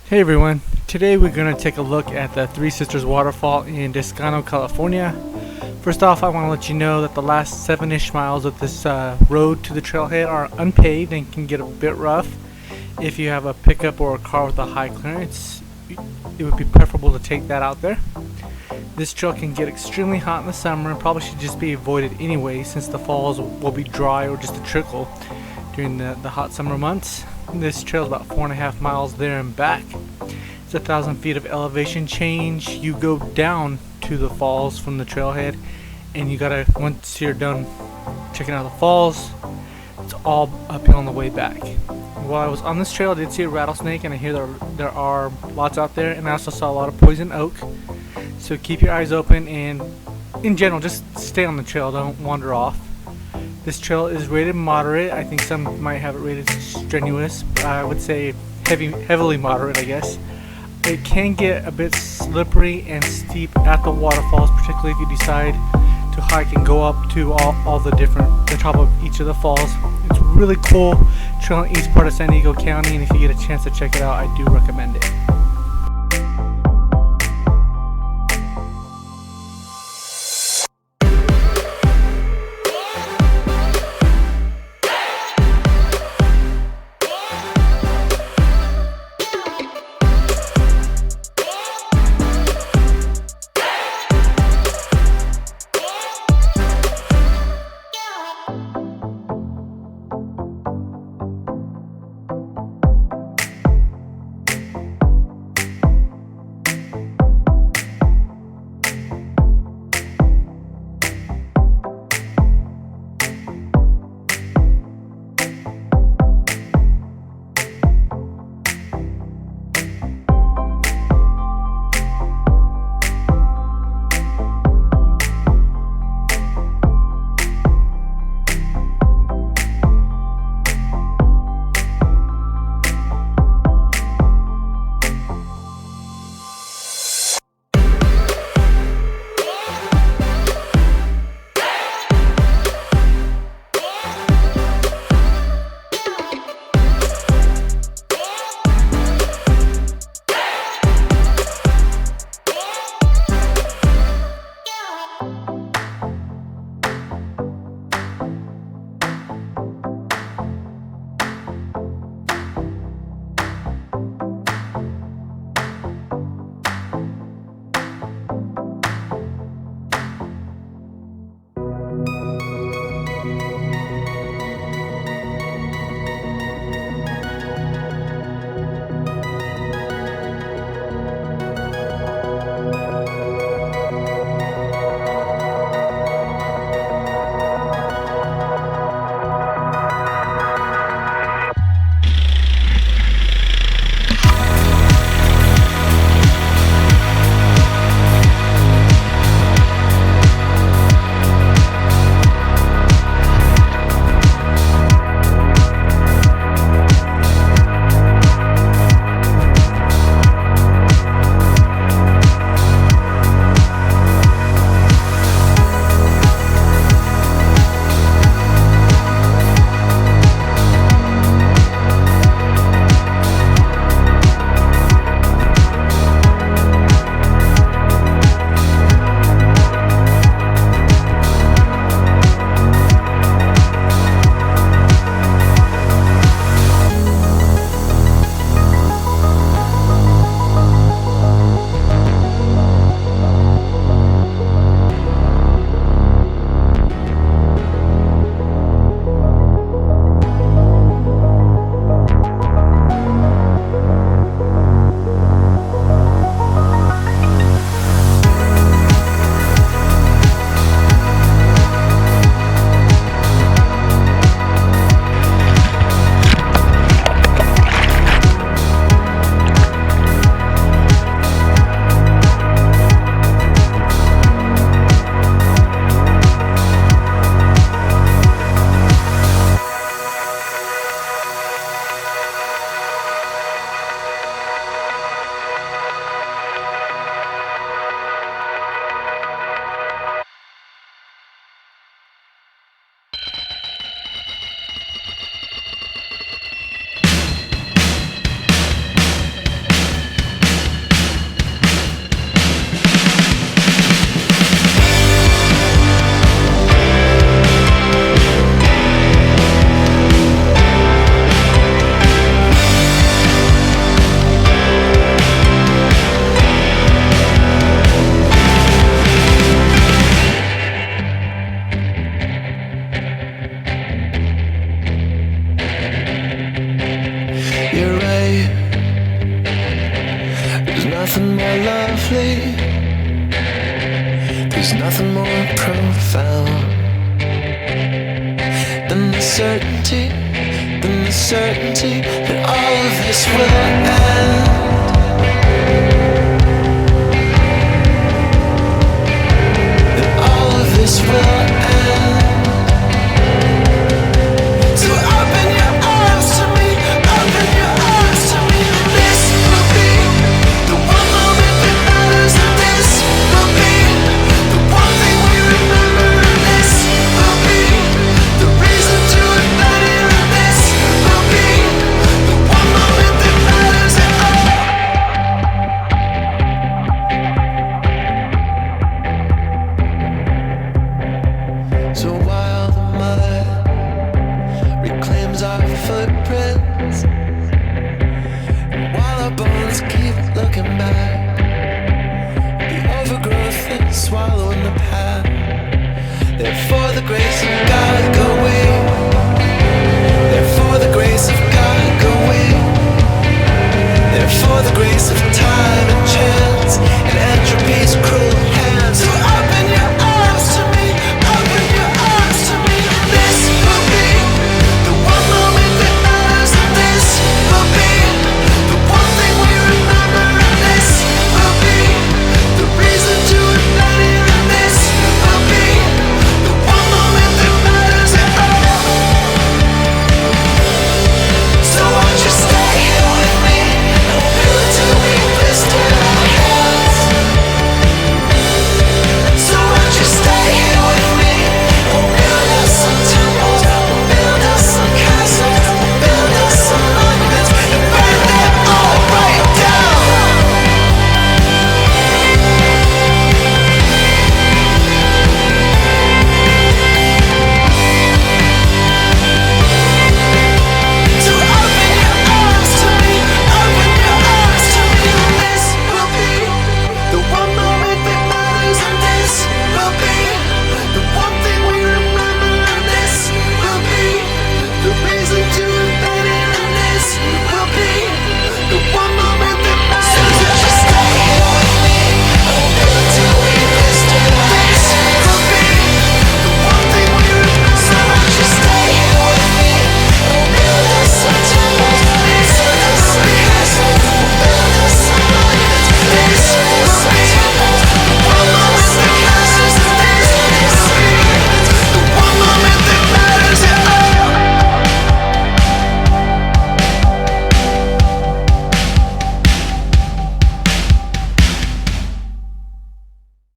Hey everyone, today we're going to take a look at the Three Sisters Waterfall in Descano, California. First off, I want to let you know that the last 7-ish miles of this road to the trailhead are unpaved and can get a bit rough. If you have a pickup or a car with a high clearance, it would be preferable to take that out there. This trail can get extremely hot in the summer and probably should just be avoided anyway, since the falls will be dry or just a trickle during the hot summer months. This trail is about 4.5 miles there and back. It's 1,000 feet of elevation change. You go down to the falls from the trailhead, and you gotta, once you're done checking out the falls, it's all uphill on the way back. While I was on this trail, I did see a rattlesnake, and I hear there are lots out there, and I also saw a lot of poison oak. So keep your eyes open, and in general, just stay on the trail, don't wander off. This trail is rated moderate. I think some might have it rated strenuous. I would say heavily moderate, I guess. It can get a bit slippery and steep at the waterfalls, particularly if you decide to hike and go up to the top of each of the falls. It's a really cool trail in the east part of San Diego County, and if you get a chance to check it out, I do recommend it. nothing more lovely. There's nothing more profound than the certainty that all of this will end. That all of this will end. So open your arms to me, open your arms to me. This will be the one moment that matters, and this will be the one thing we remember, and this will be the reason to ignite it, and this will be the one moment that matters at all. So while the mud reclaims our footprints, while our bones keep looking back, the overgrowth is swallowing the past.